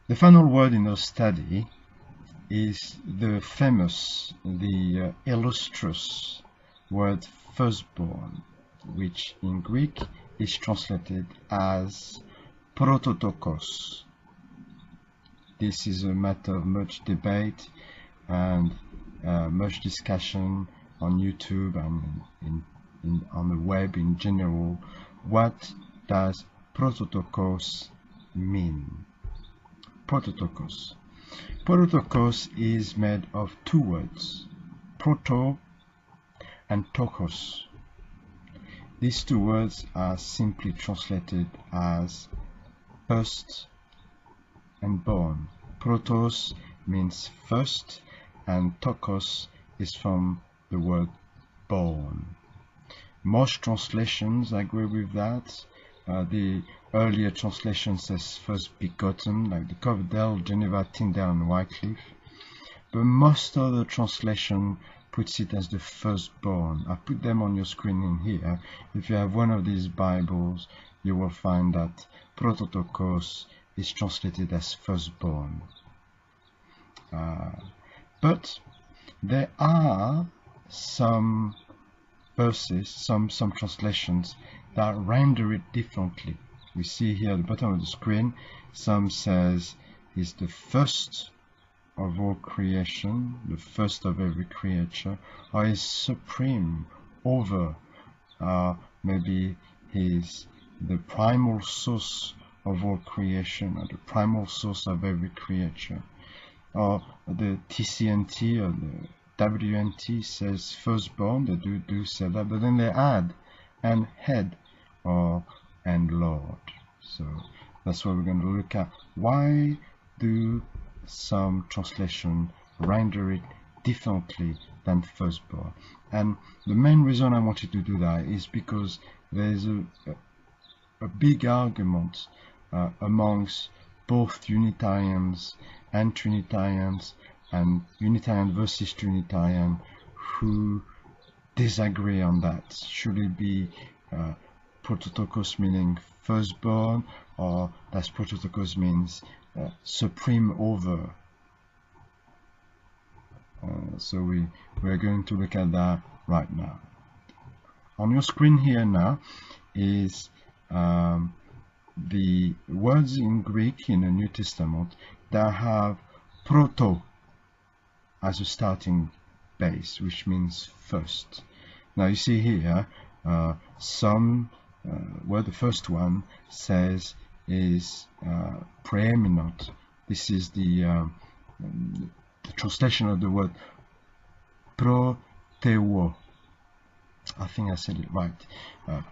The final word in our study is the famous, the illustrious word firstborn, which in Greek is translated as πρωτοτο κος. This is a matter of much debate and much discussion on YouTube and on the web in general. What does πρωτοτο κος mean? Πρωτοτο κος. Πρωτοτο κος is made of two words, proto and tokos. These two words are simply translated as first and born. Protos means first and tokos is from the word born. Most translations agree with that. The earlier translation says first begotten, like the Coverdale, Geneva, Tyndale, and Wycliffe. But most other translation puts it as the firstborn. I put them on your screen in here. If you have one of these Bibles, you will find that πρωτοτο κος is translated as firstborn. But there are some verses, some translations that render it differently. We see here at the bottom of the screen, some says is the first of all creation, the first of every creature, or is supreme over, maybe he's the primal source of all creation, or the primal source of every creature. Or the TCNT or the WNT says firstborn, they do say that, but then they add and head or and Lord. So that's what we're going to look at. Why do some translation render it differently than firstborn? And the main reason I wanted to do that is because there's a big argument amongst both Unitarians and Trinitarians and Unitarian versus Trinitarian who disagree on that. Should it be πρωτοτο κος meaning firstborn, or does πρωτοτο κος means supreme over? So we're going to look at that right now. On your screen here now is the words in Greek in the New Testament that have proto as a starting base, which means first. Now you see here where the first one says is preeminent. This is the translation of the word πρωτοτο. I think I said it right.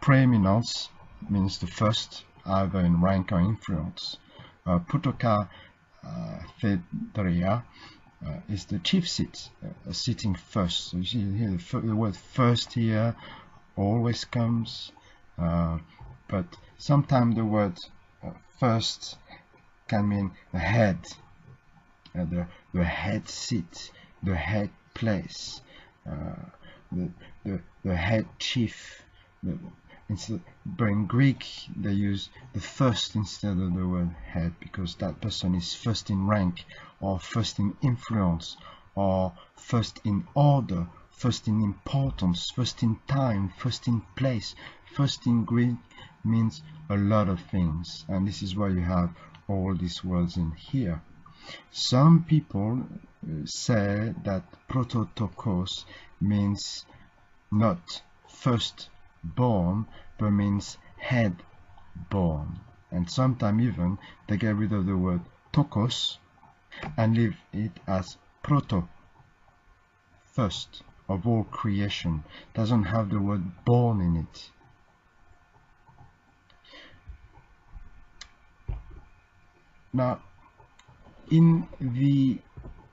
Preeminence means the first, either in rank or influence. Πρωτοκα θεδρία is the chief seat, sitting first. So you see here the word first here always comes, but sometimes the word first can mean the head, the head seat, the head place, the head chief. But in Greek they use the first instead of the word head, because that person is first in rank, or first in influence, or first in order, first in importance, first in time, first in place. First in Greek means a lot of things, and this is why you have all these words in here. Some people say that πρωτοτο κος means not first born, but means head born, and sometimes even they get rid of the word tokos and leave it as proto, first of all creation. Doesn't have the word born in it. Now in the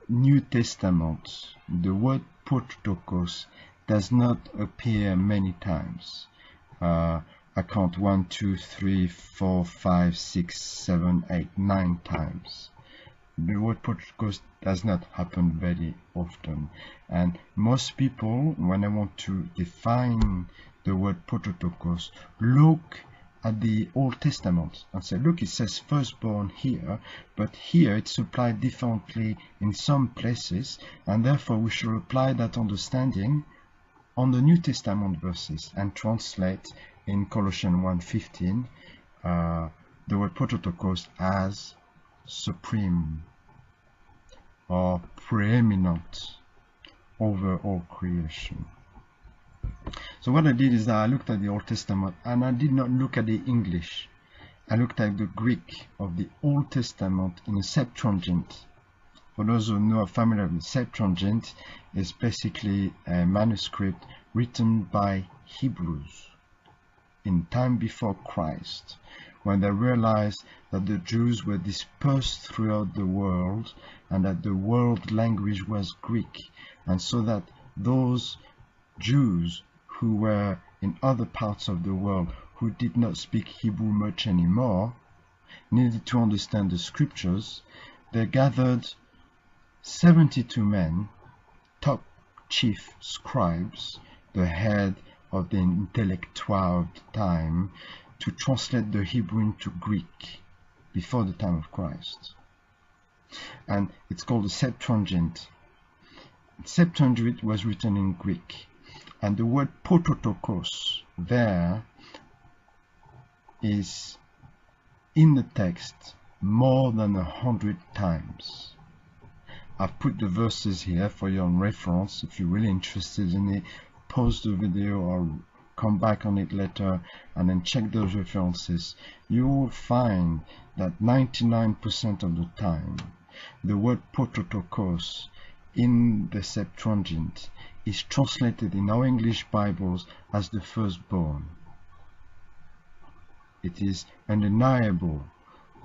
New Testament the word πρωτοτο κος does not appear many times. I count 1, 2, 3, 4, 5, 6, 7, 8, 9 times. The word πρωτοτο κος does not happen very often, and most people, when they want to define the word πρωτοτο κος, look at the Old Testament and say, look, it says firstborn here, but here it's applied differently in some places, and therefore we should apply that understanding on the New Testament verses and translate in Colossians 1:15 the word πρωτοτο κος as supreme or preeminent over all creation. So what I did is that I looked at the Old Testament and I did not look at the English. I looked at the Greek of the Old Testament in a Septuagint. For those who are familiar with Septuagint, it's basically a manuscript written by Hebrews in time before Christ, when they realized that the Jews were dispersed throughout the world and that the world language was Greek, and so that those Jews who were in other parts of the world who did not speak Hebrew much anymore needed to understand the scriptures. They gathered 72 men, top chief scribes, the head of the intellectual of the time, to translate the Hebrew into Greek before the time of Christ. And it's called the Septuagint. Septuagint was written in Greek, and the word πρωτοτο κος there is in the text more than 100 times. I've put the verses here for your reference. If you're really interested in it, pause the video or come back on it later and then check those references. You will find that 99% of the time the word πρωτοτο κος in the Septuagint is translated in our English Bibles as the firstborn. It is undeniable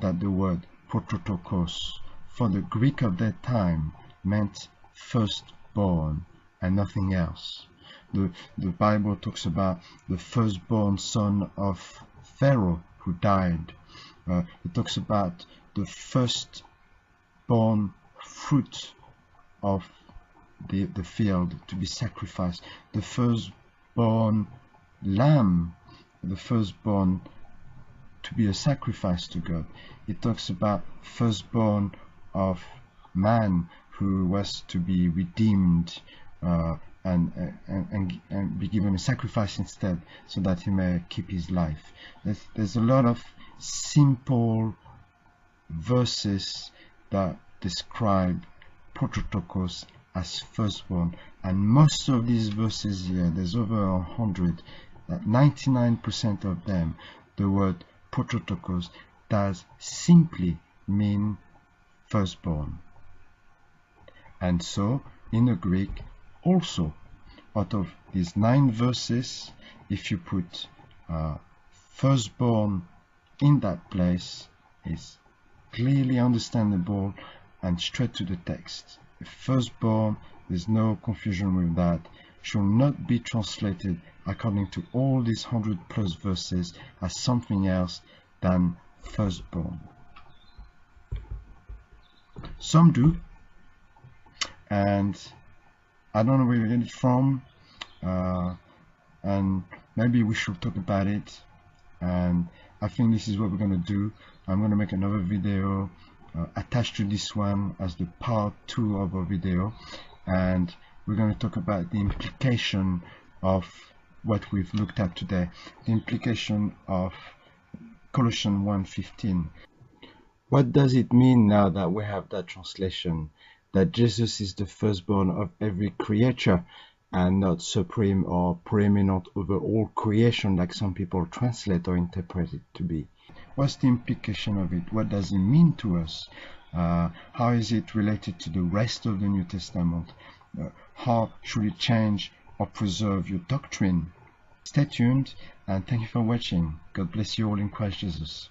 that the word πρωτοτο κος for the Greek of that time meant firstborn and nothing else. The Bible talks about the firstborn son of Pharaoh who died. It talks about the firstborn fruit of the field to be sacrificed, the firstborn lamb, the firstborn to be a sacrifice to God. It talks about firstborn of man who was to be redeemed and be given a sacrifice instead, so that he may keep his life. There's a lot of simple verses that describe πρωτοτο κος as firstborn, and most of these verses here, there's over 100, that 99% of them, the word πρωτοτο κος does simply mean firstborn. And so in the Greek also, out of these 9 verses, if you put firstborn in that place, is clearly understandable and straight to the text. If firstborn, there's no confusion with that, should not be translated according to all these 100+ verses as something else than firstborn. Some do, and I don't know where you get it from, and maybe we should talk about it, and I think this is what we're going to do. I'm going to make another video attached to this one as the part 2 of a video, and we're going to talk about the implication of what we've looked at today, the implication of Colossians 1:15. What does it mean now that we have that translation, that Jesus is the firstborn of every creature and not supreme or preeminent over all creation like some people translate or interpret it to be? What's the implication of it? What does it mean to us? How is it related to the rest of the New Testament? How should it change or preserve your doctrine? Stay tuned, and thank you for watching. God bless you all in Christ Jesus.